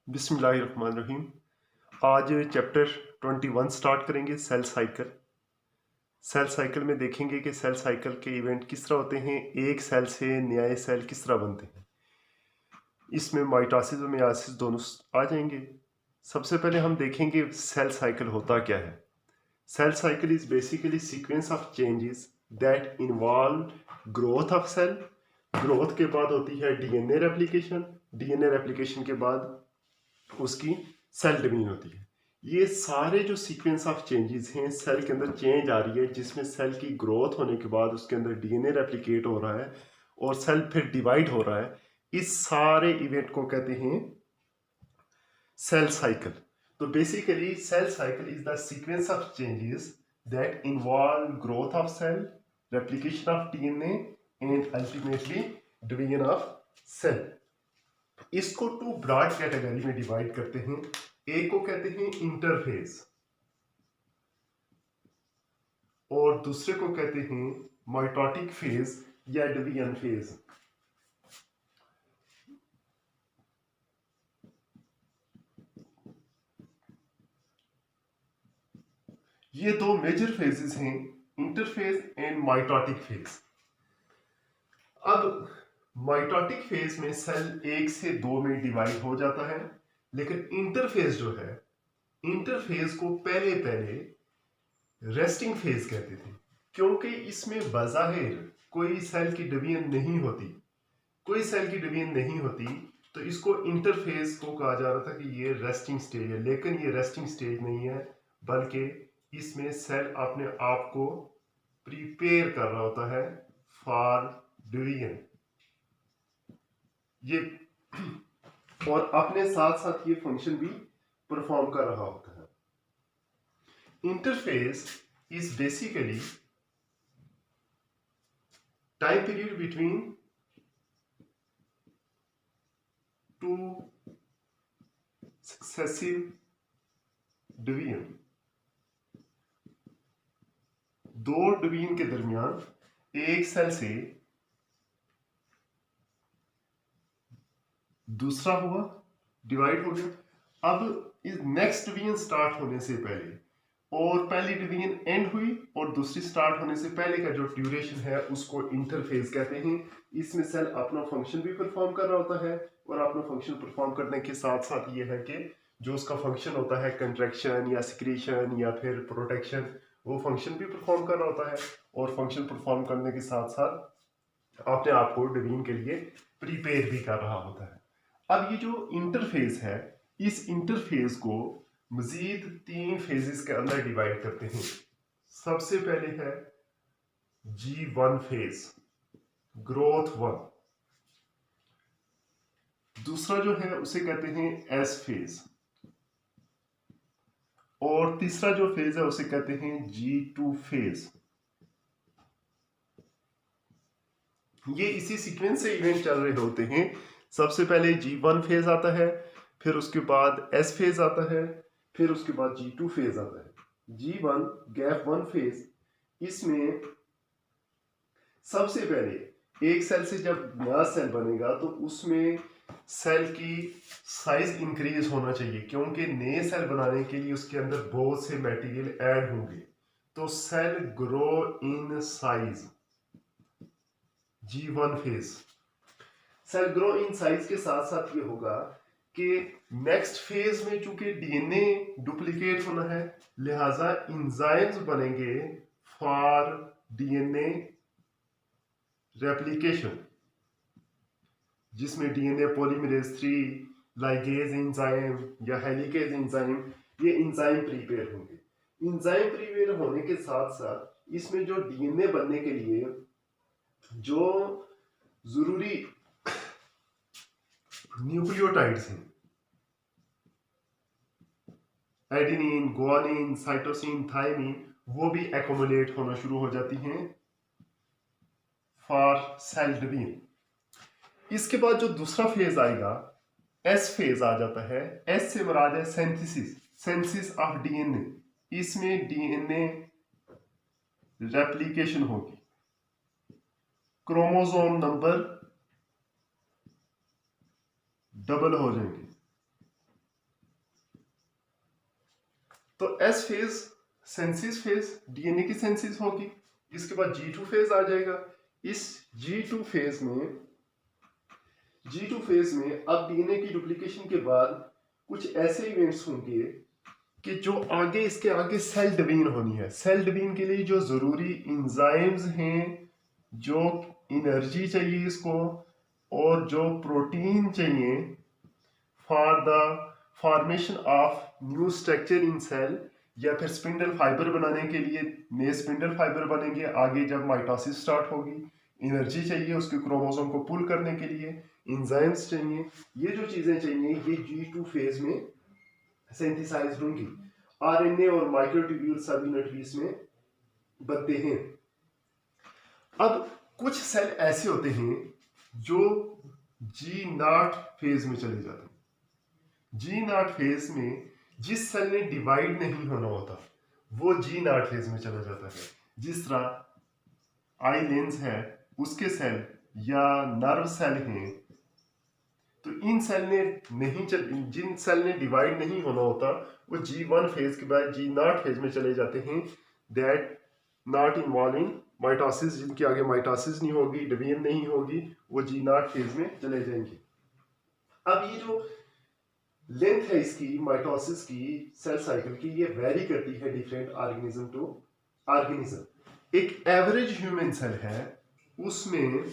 बिस्मिल्लाहिर्रहमानिर्रहीम। आज chapter 21 start करेंगे सेल साइकिल। सेल साइकिल में देखेंगे कि सेल साइकिल के इवेंट किस तरह होते हैं, एक सेल से नए सेल किस तरह बनते हैं। इसमें माइटोसिस और मेयोसिस दोनों आ जाएंगे। सबसे पहले हम देखेंगे सेल साइकिल होता क्या है। Cell cycle is basically sequence of changes that involve growth of cell. Growth के बाद होती है डीएनए रेप्लिकेशन। डीएनए रेप्लिकेशन के बाद उसकी सेल डिवीजन होती है। ये सारे जो सीक्वेंस ऑफ चेंजेस हैं, सेल के अंदर चेंज आ रही है जिसमें सेल की ग्रोथ होने के बाद उसके अंदर डीएनए रेप्लिकेट हो रहा है और सेल फिर डिवाइड हो रहा है। इस सारे इवेंट को कहते हैं सेल साइकिल। तो basically cell cycle is the sequence of changes that involve growth of cell, replication of DNA and ultimately division of cell. इसको टू ब्रॉड कैटेगरी में डिवाइड करते हैं। एक को कहते हैं इंटरफेज और दूसरे को कहते हैं माइटोटिक फेज या डिवीजन फेज। ये दो मेजर फेजेस हैं, इंटरफेज एंड माइटोटिक फेज। अब माइटोटिक फेज में सेल एक से दो में डिवाइड हो जाता है, लेकिन इंटरफेज जो है, इंटरफेज को पहले पहले रेस्टिंग फेज कहते थे, क्योंकि इसमें बज़ाहिर कोई सेल की डिवीजन नहीं होती। कोई सेल की डिवीजन नहीं होती तो इसको इंटरफेज को कहा जा रहा था कि ये रेस्टिंग स्टेज है, लेकिन ये रेस्टिंग स्टेज नहीं है, बल्कि इसमें सेल अपने आप को प्रिपेयर कर रहा होता है फॉर डिवीजन। ये और अपने साथ साथ ये फंक्शन भी परफॉर्म कर रहा होता है। Interface is basically time period between two successive division. दो डिवीजन के दरमियान एक सेल से दूसरा हुआ, डिवाइड हो गया। अब इस नेक्स्ट डिवीजन स्टार्ट होने से पहले और पहली डिवीजन एंड हुई और दूसरी स्टार्ट होने से पहले का जो ड्यूरेशन है उसको इंटरफेज कहते हैं। इसमें सेल अपना फंक्शन भी परफॉर्म कर रहा होता है और अपना फंक्शन परफॉर्म करने के साथ साथ ये है कि जो उसका फंक्शन होता है कंट्रैक्शन या सिक्रीशन या फिर प्रोटेक्शन, वो फंक्शन भी परफॉर्म कर रहा होता है और फंक्शन परफॉर्म करने के साथ साथ अपने आप को डिवीजन के लिए प्रिपेयर भी कर रहा होता है। अब ये जो इंटरफेज है, इस इंटरफेज को मजीद तीन फेजेस के अंदर डिवाइड करते हैं। सबसे पहले है G1 फेज, ग्रोथ 1। दूसरा जो है उसे कहते हैं S फेज और तीसरा जो फेज है उसे कहते हैं G2 फेज। ये इसी सीक्वेंस से इवेंट चल रहे होते हैं। सबसे पहले G1 फेज आता है, फिर उसके बाद S फेज आता है, फिर उसके बाद G2 फेज आता है। G1 गैप 1 फेज, इसमें सबसे पहले एक सेल से जब नया सेल बनेगा तो उसमें सेल की साइज इंक्रीज होना चाहिए, क्योंकि नए सेल बनाने के लिए उसके अंदर बहुत से मटेरियल ऐड होंगे। तो cell grow in size, G1 phase. Cell grow in size के साथ साथ ये होगा कि नेक्स्ट फेज में चूंकि डीएनए डुप्लीकेट होना है, लिहाजा एंजाइम्स बनेंगे फॉर डीएनए रेप्लिकेशन, जिसमें डीएनए पॉलीमरेज 3, लाइगेज एंजाइम या हेलिकेज एंजाइम, ये एंजाइम प्रिपेयर होंगे। एंजाइम प्रिपेयर होने के साथ साथ इसमें जो डीएनए बनने के लिए जो जरूरी न्यूक्लियोटाइड्स हैं, एडेनिन, गुआनिन, साइटोसिन, थायमिन, वो भी एक्युमुलेट होना शुरू हो जाती हैं फॉर सेल डिवीजन। इसके बाद जो दूसरा फेज आएगा, एस फेज आ जाता है। एस से मुराद है सिंथेसिस ऑफ डीएनए। इसमें डीएनए रेप्लिकेशन होगी, क्रोमोसोम नंबर डबल हो जाएंगे। तो S phase synthesis phase, DNA की सिंथेसिस होगी। इसके बाद G2 फेज आ जाएगा। इस G2 फेज में अब डीएनए की डुप्लीकेशन के बाद कुछ ऐसे इवेंट्स होंगे कि जो आगे इसके आगे सेल डिवीजन होनी है। सेल डिवीजन के लिए जो जरूरी इंजाइम्स हैं, जो एनर्जी चाहिए इसको, और जो प्रोटीन चाहिए for the formation of new structure in cell, या फिर स्पिंडल फाइबर बनाने के लिए नए स्पिंडल फाइबर बनेंगे आगे जब माइटोसिस स्टार्ट होगी। एनर्जी चाहिए उसके क्रोमोसोम को पुल करने के लिए, एंजाइम्स चाहिए, ये जो चीजें चाहिए ये G2 फेज में सिंथेसाइज होंगी। आरएनए और माइक्रोट्यूब्यूल सब यूनिट भी इसमें बनते हैं। अब कुछ सेल ऐसे होते हैं जो G0 फेज में चले जाते हैं। G0 फेज में जिस सेल ने डिवाइड नहीं होना होता वो G0 फेज में चला जाता है। जिस तरह आई लेंस है उसके सेल या नर्व सेल हैं, तो इन सेल ने नहीं जिन सेल ने डिवाइड नहीं होना होता वो G1 फेज के बाद G0 फेज में चले जाते हैं। दैट नॉट इन्वॉल्विंग माइटोसिस, जिनके आगे माइटोसिस नहीं होगी, डिवीजन नहीं होगी, वो G0 फेज में चले जाएंगे। अब ये जो लेंथ है इसकी माइटोसिस की सेल साइकिल की, ये वेरी करती है डिफरेंट ऑर्गेनिज्म टू ऑर्गेनिज्म। एक एवरेज ह्यूमन सेल है उसमें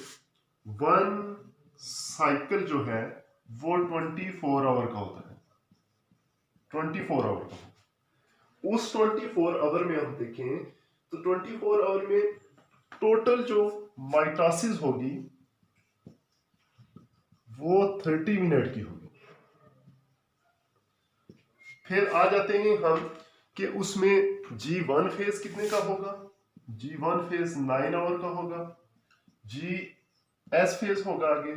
वन साइकिल जो है वो 24 आवर का होता है। 24 आवर का। उस 24 आवर में हम देखें तो 24 आवर में टोटल जो माइटोसिस होगी वो 30 मिनट की होगी। फिर आ जाते हैं हम कि उसमें G1 फेज कितने का होगा। G1 फेज 9 आवर का होगा। GS फेज होगा आगे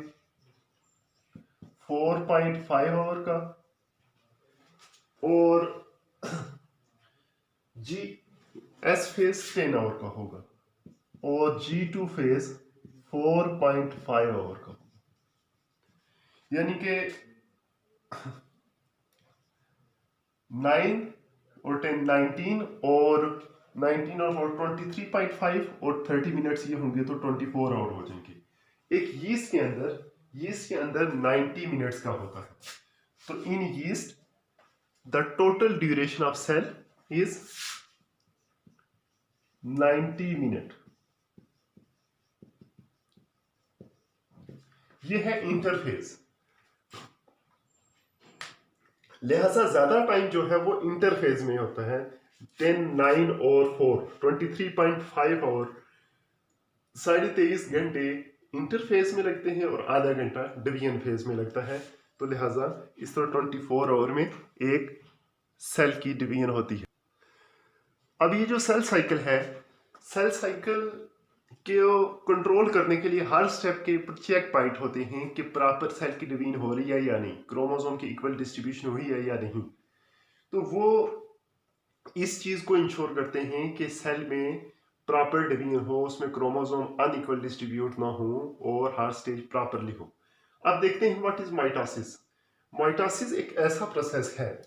4.5 आवर का, और GS फेज 10 आवर का होगा, और G2 फेज 4.5 आवर का होगा। यानी कि 9 और 10 19 और 19 और 23.5 और 30 मिनट्स ये होंगे तो 24 आवर हो जाएंगे। एक यीस्ट के अंदर 90 मिनट्स का होता है। तो in yeast the total duration of cell is 90 minute. ये है इंटरफेस। लिहाजा ज्यादा टाइम जो है वो इंटरफेज में होता है। 10, 9 और 4 23.5 आवर, 23.5 घंटे इंटरफेज में लगते हैं और आधा घंटा डिवीजन फेज में लगता है। तो लिहाजा इस तरह 24 आवर में एक सेल की डिवीजन होती है। अब ये जो सेल साइकिल है, सेल साइकिल को कंट्रोल करने के लिए हर स्टेप के चेक पॉइंट होते हैं कि प्रॉपर सेल की डिवीजन हो रही है या नहीं, क्रोमोसोम की इक्वल डिस्ट्रीब्यूशन हुई है या नहीं। तो वो इस चीज को इंश्योर करते हैं कि सेल में प्रॉपर डिवीजन हो, उसमें क्रोमोसोम अनइक्वल डिस्ट्रीब्यूट ना हो और हर स्टेज प्रॉपरली हो। अब देखते हैं व्हाट इज माइटोसिस। माइटोसिस एक ऐसा प्रोसेस है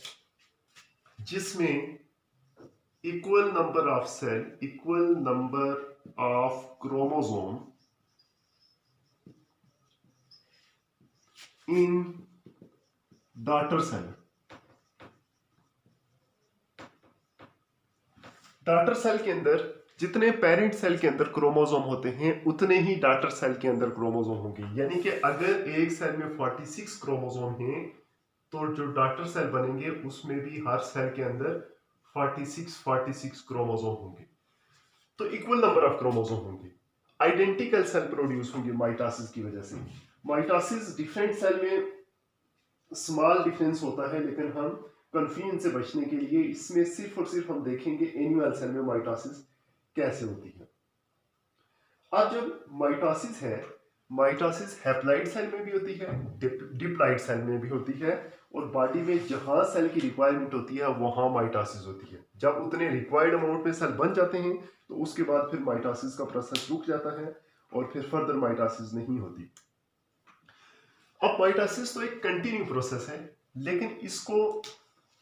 जिसमें equal number of cell, equal number of chromosome in daughter cell. Daughter cell के अंदर जितने पेरेंट सेल के अंदर क्रोमोसोम होते हैं उतने ही डॉटर सेल के अंदर क्रोमोसोम होंगे। यानी कि अगर एक सेल में 46 क्रोमोसोम हैं तो जो डॉटर सेल बनेंगे उसमें भी हर सेल के अंदर 46 क्रोमोसोम होंगे। तो इक्वल नंबर ऑफ क्रोमोसोम होंगे, आइडेंटिकल सेल प्रोड्यूस होंगे माइटोसिस की वजह से। माइटोसिस डिफरेंट सेल में स्मॉल डिफरेंस होता है, लेकिन हम कंफ्यूजन से बचने के लिए इसमें सिर्फ और सिर्फ हम देखेंगे एनिमल सेल में माइटोसिस कैसे होती है। अब जब माइटोसिस है, माइटोसिस हैप्लॉइड सेल में भी होती है, डिप्लॉइड सेल में भी होती है, और बॉडी में जहां सेल की रिक्वायरमेंट होती है वहां माइटोसिस होती है। जब उतने रिक्वायर्ड अमाउंट में सेल बन जाते हैं तो उसके बाद फिर माइटोसिस का प्रोसेस रुक जाता है और फिर फर्दर माइटोसिस नहीं होती। अब माइटोसिस तो एक कंटिन्यू प्रोसेस है, लेकिन इसको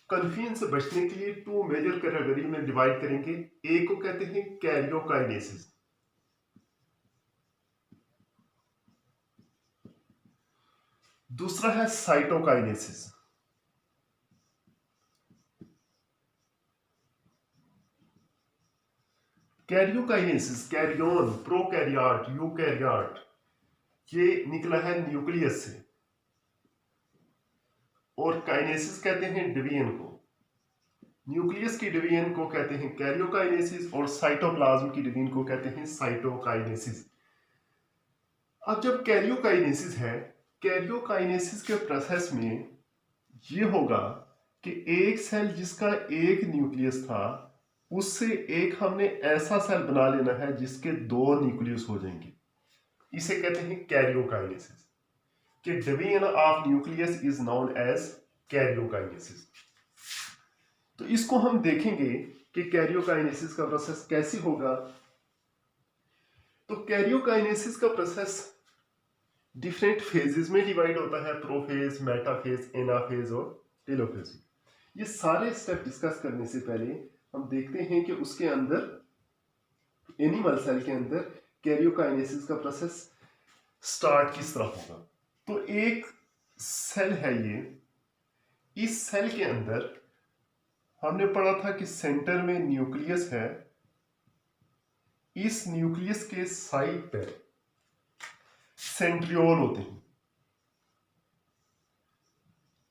कंफ्यूजन से बचने के लिए टू मेजर कैटेगरी में डिवाइड करेंगे। एक को कहते हैं कैरियोकाइनेसिस, दूसरा है साइटोकाइनेसिस। कैरियोकाइनेसिस, कैरियोन, प्रोकैरियोट, यूकैरियोट, ये निकला है न्यूक्लियस से, और काइनेसिस कहते हैं डिवीजन को। न्यूक्लियस की डिवीजन को कहते हैं कैरियोकाइनेसिस और साइटोप्लाज्म की डिवीजन को कहते हैं साइटोकाइनेसिस। अब जब कैरियोकाइनेसिस है, कैरियोकाइनेसिस के प्रोसेस में ये होगा कि एक सेल जिसका एक न्यूक्लियस था, उससे एक हमने ऐसा सेल बना लेना है जिसके दो न्यूक्लियस हो जाएंगे। इसे कहते हैं कैरियोकाइनेसिस, कि division of nucleus is known as karyokinesis. तो इसको हम देखेंगे कि कैरियोकाइनेसिस का प्रोसेस कैसे होगा। तो कैरियोकाइनेसिस का प्रोसेस डिफरेंट फेजेस में डिवाइड होता है, प्रोफेज, मेटाफेज, एनाफेज और टेलोफेज। ये सारे स्टेप डिस्कस करने से पहले हम देखते हैं कि उसके अंदर एनिमल सेल के अंदर कैरियोकाइनेसिस का प्रोसेस स्टार्ट किस तरह होगा। तो एक सेल है ये, इस सेल के अंदर हमने पढ़ा था कि सेंटर में न्यूक्लियस है, इस न्यूक्लियस के साइड पे सेंट्रियोल होते हैं,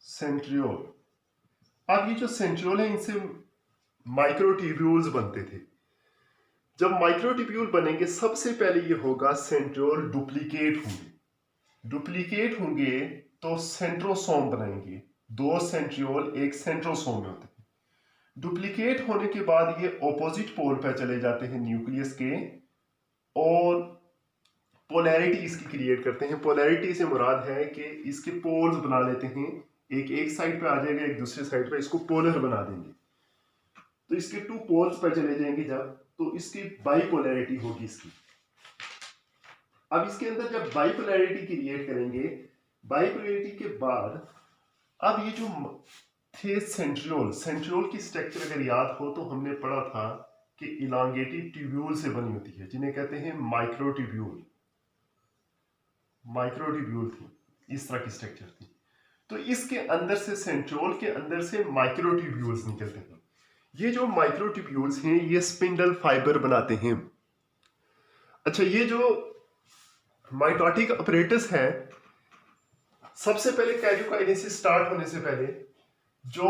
सेंट्रियोल। अब ये जो सेंट्रियोल है, इनसे माइक्रोट्यूब्यूल्स बनते थे। जब माइक्रोट्यूब्यूल बनेंगे, सबसे पहले ये होगा सेंट्रियोल डुप्लीकेट होंगे। डुप्लीकेट होंगे तो सेंट्रोसोम बनाएंगे। दो सेंट्रियोल एक सेंट्रोसोम में होते हैं। डुप्लीकेट होने के बाद ये ऑपोजिट पोल पर चले जाते हैं न्यूक्लियस के, और पोलैरिटी इसकी क्रिएट करते हैं। पोलैरिटी से मुराद है कि इसके पोल्स बना लेते हैं, एक साइड पे आ जाएगा, एक दूसरे साइड पे, इसको पोलर बना देंगे। तो इसके टू पोल्स पर चले जाएंगे जब, तो इसकी बाइपोलैरिटी होगी इसकी। अब इसके अंदर जब बाइपोलैरिटी क्रिएट करेंगे, बाइपोलैरिटी के बाद अब ये जो थे सेंट्रियोल, सेंट्रियोल की स्ट्रक्चर अगर याद हो तो हमने पढ़ा था कि इलांगेटेड ट्यूब्यूल से बनी होती है, जिन्हें कहते हैं माइक्रोट्यूब्यूल। माइक्रोट्यूब्यूल थी, इस तरह की स्ट्रक्चर थी। तो इसके अंदर से, सेंट्रियोल के अंदर से माइक्रोट्यूब्यूल्स निकलते हैं। ये जो माइक्रोट्यूब्यूल्स हैं, ये स्पिंडल फाइबर बनाते हैं। अच्छा, ये जो माइटोटिक अपरेटस है, सबसे पहले कैरियोकाइनेसिस स्टार्ट होने से पहले जो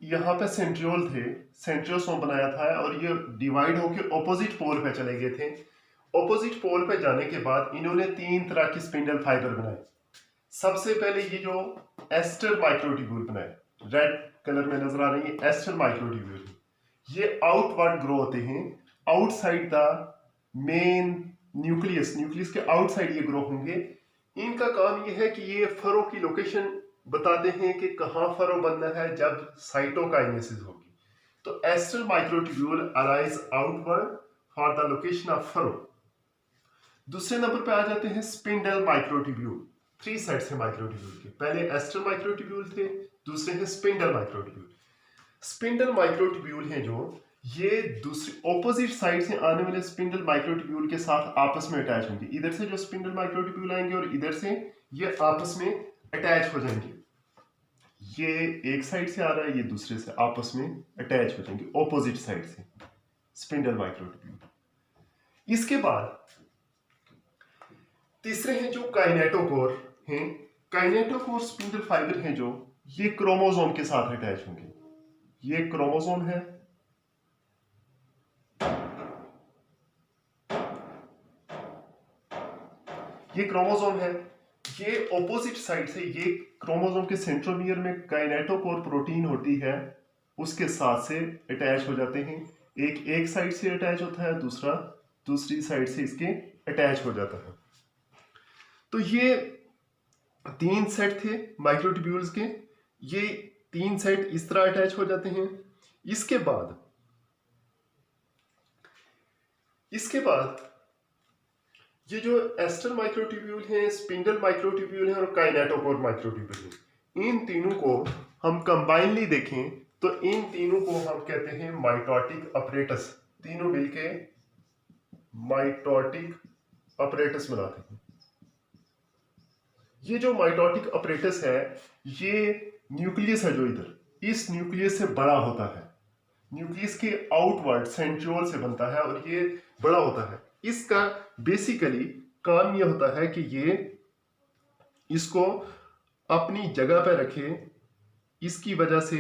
यहाँ पे सेंट्रियोल थे, सेंट्रियोसोम बनाया था, और ये डिवाइड होकर ऑपोजिट पोल पे चले गए थे। ऑपोजिट पोल पे जाने के बाद इन्होंने तीन तरह की स्पिंडल फाइबर बनाए। सबसे पहले ये जो एस्टर माइक्रोट्यूब्यूल बनाए, रेड कलर में नजर आ रही है, एस्टर माइक्रोट्यूब्यूल, ये आउटवर्ड ग्रो होते हैं, outside the main nucleus, nucleus के आउटसाइड ये ग्रो होंगे। इनका काम ये है कि ये फरो की लोकेशन बताते हैं कि कहाँ फरो बनना है जब साइटोकाइनेसिस होगी। तो aster microtubule arise outward for the location of furrow. दूसरे नंबर पे आ जाते हैं स्पिंडल माइक्रोट्यूब्यूल। थ्री सेट्स हैं माइक्रोट्यूब्यूल के, पहले एस्टर माइक्रोट्यूब्यूल थे, दूसरे हैं स्पिंडल माइक्रोट्यूब्यूल। स्पिंडल माइक्रोट्यूब्यूल हैं जो, ये दूसरी ऑपोजिट साइड से आने वाले स्पिंडल माइक्रोट्यूब्यूल के साथ आपस में अटैच होंगे। इधर से जो स्पिंडल माइक्रोट्यूब्यूल आएंगे और इधर से ये आपस में अटैच हो जाएंगे। ये एक साइड से आ रहा है, ये दूसरे से, आपस में अटैच हो जाएंगे ऑपोजिट साइड से, स्पिंडल माइक्रोट्यूब्यूल। इसके बाद तीसरे हैं जो काइनेटोकोर हैं। काइनेटोकोर स्पिंडल फाइबर हैं जो, ये क्रोमोसोम के साथ अटैच होंगे। ये क्रोमोसोम है, ये क्रोमोसोम है, ये ऑपोजिट साइड से, ये क्रोमोसोम के सेंट्रोमियर में काइनेटोकोर प्रोटीन होती है, उसके साथ से अटैच हो जाते हैं। एक साइड से अटैच होता है, दूसरा दूसरी साइड से इसके अटैच हो जाता है। तो ये तीन सेट थे माइक्रोट्यूब्यूल्स के, ये तीन सेट इस तरह अटैच हो जाते हैं। इसके बाद ये जो एस्टर माइक्रोट्यूब्यूल हैं, स्पिंडल माइक्रोट्यूब्यूल हैं और काइनेटोकोर माइक्रोट्यूब्यूल हैं, इन तीनों को हम कंबाइनली देखें तो इन तीनों को हम कहते हैं माइटोटिक अपरेटस। तीनों मिलके माइटोटिक अपरेटस बनाते हैं। ये जो माइटोटिक अपरेटस है ये न्यूक्लियस है जो इधर इस न्यूक्लियस से बड़ा होता है। न्यूक्लियस के आउटवर्ड सेंट्रियोल से बनता है और ये बड़ा होता है। इसका बेसिकली काम ये होता है कि ये इसको अपनी जगह पर रखे। इसकी वजह से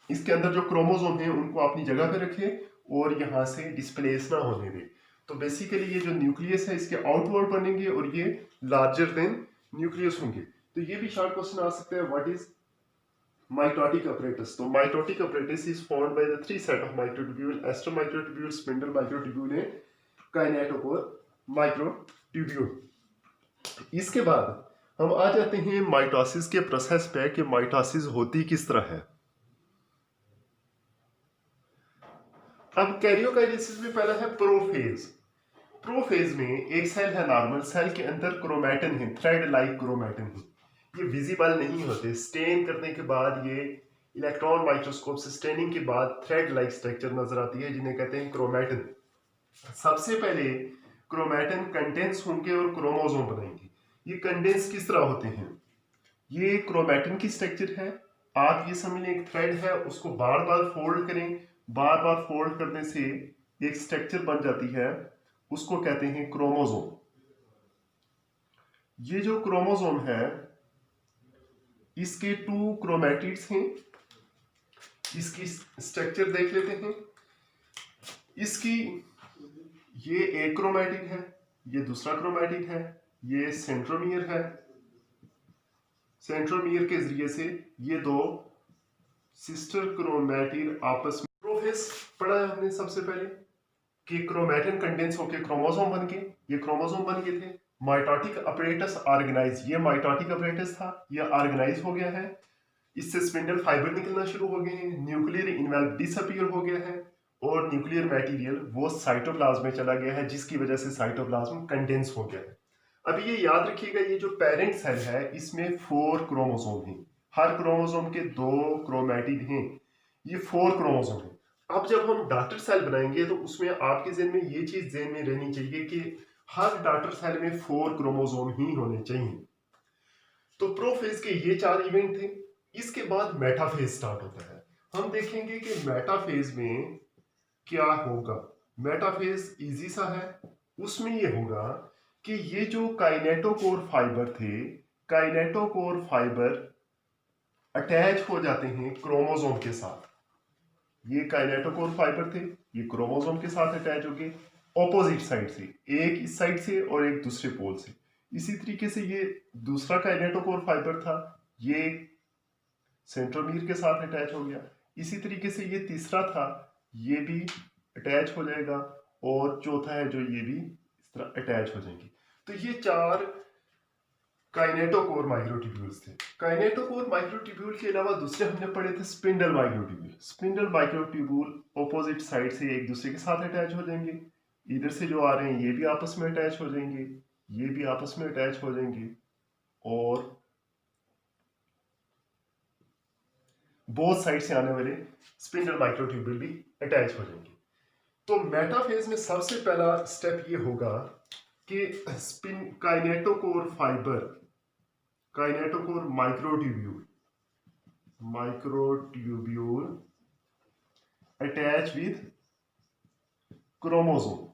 इसके अंदर जो क्रोमोसोम है उनको अपनी जगह पे रखे और यहाँ से डिस्प्लेस ना होने दे। तो बेसिकली ये जो न्यूक्लियस है इसके आउटवर्ड बनेंगे और ये लार्जर देन न्यूक्लियस होंगे। तो ये भी शार्ट क्वेश्चन आ सकता है, व्हाट इज माइटोटिक apparatus? तो mitotic apparatus is formed by the three set of microtubule, ester microtubule, spindle microtubule and kinetochore microtubule। इसके बाद हम आ जाते हैं माइटोसिस के प्रोसेस पे कि माइटोसिस होती किस तरह है। अब कैरियोकाइनेसिस में पहला है प्रोफेज। प्रोफेज में एक सेल है नॉर्मल, सेल के अंदर क्रोमैटिन है, थ्रेड लाइक क्रोमैटिन है। ये विजिबल नहीं होते, स्टेन करने के बाद ये इलेक्ट्रॉन माइक्रोस्कोप से स्टेनिंग के बाद थ्रेड लाइक स्ट्रक्चर नजर आती है जिन्हें कहते हैं क्रोमैटिन। सबसे पहले क्रोमैटिन कंडेंस होंगे और क्रोमोसोम बनाएंगे। ये कंडेंस किस तरह होते हैं? ये क्रोमैटिन की स्ट्रक्चर है। आप ये समझ लें एक थ्रेड है, उसको बार बार फोल्ड करें, बार बार फोल्ड करने से एक स्ट्रक्चर बन जाती है, उसको कहते हैं क्रोमोसोम। ये जो क्रोमोसोम है इसके 2 क्रोमैटिड्स हैं। इसकी स्ट्रक्चर देख लेते हैं। इसकी ये एक क्रोमैटिड है, ये दूसरा क्रोमैटिड है, ये सेंट्रोमियर है। सेंट्रोमियर के जरिए से ये 2 सिस्टर क्रोमैटिड आपस में प्रोफेज पढ़ा है हमने सबसे पहले कि क्रोमैटिन कंडेंस होकर क्रोमोसोम बन गए। ये क्रोमोसोम बन गए थे। माइटोटिक अपरेटस ऑर्गेनाइज, ये माइटोटिक अपरेटस था, ये ऑर्गेनाइज हो गया है। इससे स्पिंडल फाइबर निकलना शुरू हो गए हैं, न्यूक्लियर इन्वेल्व डिसअपीयर हो गया है और न्यूक्लियर मटेरियल वो साइटोप्लाज्म में चला गया है जिसकी वजह से साइटोप्लाज्म कंडेंस हो गया है। अभी ये याद रखिएगा ये जो पेरेंट सेल है इसमें 4 क्रोमोसोम हैं। हर क्रोमोसोम के 2 क्रोमैटिड हैं। ये 4 क्रोमोसोम हैं। अब जब हम डॉटर सेल बनाएंगे तो उसमें आपके ज़हन में ये चीज ज़हन में रहनी चाहिए कि हर डॉटर सेल में 4 क्रोमोसोम ही होने चाहिए। तो प्रोफेज के ये 4 इवेंट थे। इसके बाद मेटाफेज स्टार्ट होता है। हम देखेंगे कि मेटाफेज में क्या होगा। मेटाफेज इजी सा है। उसमें ये होगा कि ये जो काइनेटोकोर फाइबर थे, काइनेटोकोर फाइबर अटैच हो जाते हैं क्रोमोसोम के साथ। ये काइनेटोकोर फाइबर थे, ये क्रोमोसोम के साथ अटैच हो गए ऑपोजिट साइड से, एक इस साइड से और एक दूसरे पोल से। इसी तरीके से ये दूसरा काइनेटोकोर फाइबर था, ये सेंट्रोमीर के साथ अटैच हो गया। इसी तरीके से ये तीसरा था, ये भी अटैच हो जाएगा और चौथा है जो ये भी इस तरह अटैच हो जाएंगे। तो ये 4 काइनेटोकोर माइक्रोट्यूब्यूल्स थे। काइनेटोकोर माइक्रोट्यूब्यूल के अलावा दूसरे हमने पढ़े थे spindle microtubule. Spindle microtubule opposite side से एक दूसरे के साथ अटैच हो जाएंगे। इधर से जो आ रहे हैं ये भी आपस में अटैच हो जाएंगे, ये भी आपस में अटैच हो जाएंगे और बोथ साइड से आने वाले स्पिंडल माइक्रोट्यूब्यूल भी अटैच हो जाएंगे। तो मेटाफेज में सबसे पहला स्टेप ये होगा कि kinetochore fibre, kinetochore microtubule attach with chromosome.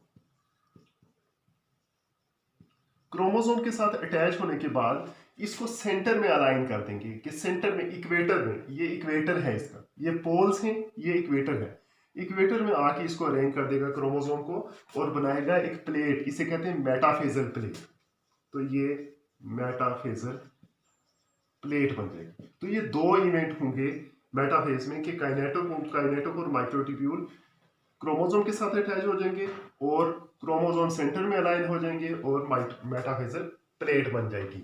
Chromosome के साथ अटैच होने के बाद इसको सेंटर में अलाइन कर देंगे कि सेंटर में इक्वेटर में, ये इक्वेटर है इसका, ये पोल्स हैं, ये इक्वेटर है। इक्वेटर में आके इसको अरेंज कर देगा क्रोमोसोम को और बनाएगा एक प्लेट, इसे कहते हैं मेटाफेजल प्लेट। तो ये मेटाफेजल प्लेट बन जाएगी। तो ये 2 इवेंट होंगे मेटाफेज में कि काइनेटोकोर माइक्रोट्यूब्यूल क्रोमोसोम के साथ अटैच हो जाएंगे और क्रोमोसोम सेंटर में अलाइन हो जाएंगे और मेटाफेजल प्लेट बन जाएगी।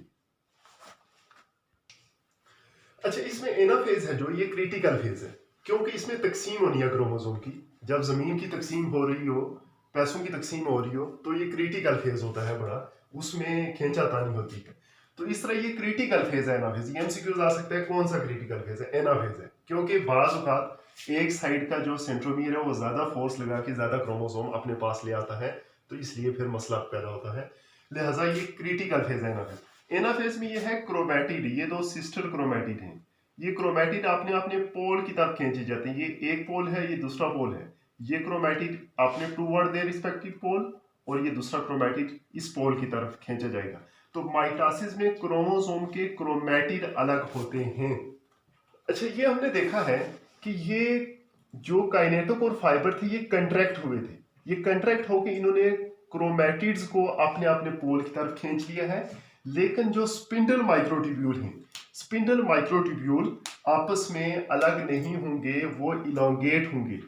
अच्छा, इसमें एनाफेज है जो ये क्रिटिकल फेज है क्योंकि इसमें तकसीम होनी है क्रोमोसोम की। जब जमीन की तकसीम हो रही हो, पैसों की तकसीम हो रही हो, तो ये क्रिटिकल फेज होता है बड़ा, उसमें खींचातानी होती है। तो इस तरह ये क्रिटिकल फेज है एनाफेज। ये एमसीक्यूज आ सकता है कौन सा क्रिटिकल फेज है, एनाफेज है, क्योंकि बाज औक़ात एक साइड का जो सेंट्रोमियर है वो ज्यादा फोर्स लगा के ज्यादा क्रोमोसोम अपने पास ले आता है, तो इसलिए फिर मसला पैदा होता है। लिहाजा ये क्रिटिकल फेज है एनाफेज। एनाफेज में ये है क्रोमैटिड, ये दो सिस्टर क्रोमैटिड हैं। ये क्रोमैटिड अपने अपने पोल की तरफ खींचे जाते हैं, ये एक पोल है, ये दूसरा पोल है। ये क्रोमैटिड अपने टूवर्ड देयर रिस्पेक्टिव पोल, और ये दूसरा क्रोमैटिड इस पोल की तरफ खींचा जाएगा। तो माइटोसिस में क्रोमोसोम के क्रोमैटिड अलग होते हैं। अच्छा, ये हमने देखा है कि ये जो काइनेटोकोर फाइबर थे ये कंट्रैक्ट हुए थे, ये कंट्रैक्ट होकर इन्होंने क्रोमैटिड्स को अपने अपने पोल की तरफ खींच लिया है। लेकिन जो स्पिंडल माइक्रोट्यूब्यूल हैं, स्पिंडल माइक्रोट्यूब्यूल आपस में अलग नहीं होंगे, वो इलोंगेट होंगे,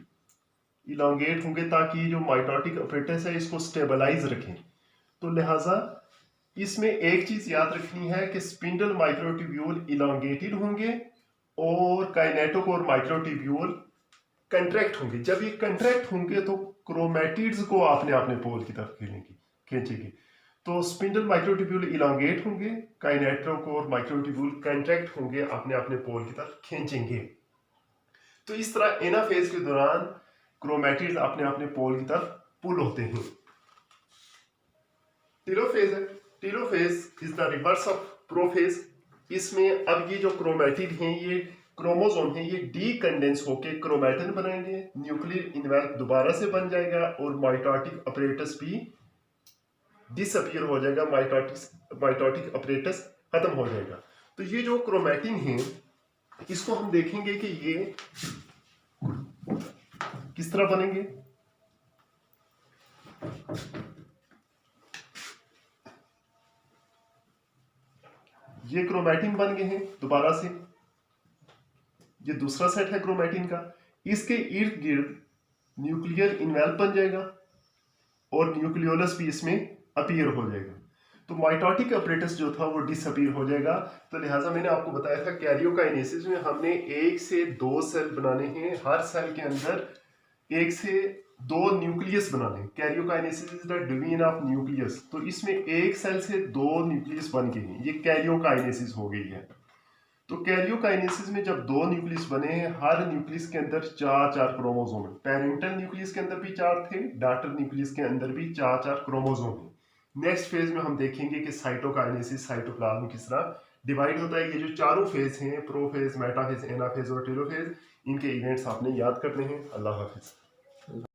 इलोंगेट होंगे ताकि जो माइटोटिक अपरेटस है इसको स्टेबलाइज रखें। तो लिहाजा इसमें एक चीज याद रखनी है कि स्पिंडल माइक्रोट्यूब्यूल इलोंगेटेड होंगे और काइनेटोकोर माइक्रोट्यूब्यूल कंट्रैक्ट होंगे। जब ये कंट्रैक्ट होंगे तो क्रोमैटिड्स को अपने अपने पोल की तरफ खींचेंगे। तो स्पिंडल माइक्रोट्यूब्यूल इलोंगेट होंगे, काइनेटोकोर माइक्रोट्यूब्यूल कंट्रैक्ट होंगे, अपने अपने पोल की तरफ खींचेंगे। तो इस तरह एनाफेज के दौरान क्रोमैटिड्स अपने अपने पोल की तरफ पुल होते हैं। टेलोफेज है, telophase is the reverse of prophase. इसमें अब ये जो क्रोमैटिड हैं, ये क्रोमोसोम है, ये डीकंडेंस होके क्रोमैटिन बनाएंगे, न्यूक्लियर इनवेल्प दोबारा से बन जाएगा और माइटोटिक अपरेटस भी डिसअपीयर हो जाएगा, माइटोटिक अपरेटस खत्म हो जाएगा। तो ये जो क्रोमैटिन है इसको हम देखेंगे कि ये किस तरह बनेंगे। ये क्रोमैटिन बन गए हैं दोबारा से, ये दूसरा सेट है क्रोमैटिन का। इसके इर्द गिर्द न्यूक्लियर इनवेल्प बन जाएगा और न्यूक्लियोलस भी इसमें अपीयर हो जाएगा। तो माइटोटिक अपरेटस जो था वो डिसअपीयर हो जाएगा। तो लिहाजा मैंने आपको बताया था कैरियोकाइनेसिस में हमने 1 से 2 सेल बनाने हैं, हर सेल के अंदर 1 से 2 न्यूक्लियस बनाने हैं। Karyokinesis is the division of nucleus. तो इसमें एक सेल से 2 न्यूक्लियस बन गए हैं, ये कैरियोकाइनेसिस हो गई है। तो कैरियोकाइनेसिस में जब 2 न्यूक्लियस बने हैं, हर न्यूक्लियस के अंदर 4-4 क्रोमोसोम है। पेरेंटल न्यूक्लियस के अंदर भी 4 थे, डॉटर न्यूक्लियस के अंदर भी 4-4 क्रोमोसोम है। नेक्स्ट फेज में हम देखेंगे कि साइटोकाइनेसिस, साइटोप्लाज्म किस तरह डिवाइड होता है। ये जो चारों फेज हैं, प्रोफेज, मेटाफेज, एनाफेज और टेलोफेज, इनके इवेंट्स आपने याद करने हैं। अल्लाह हाफिज।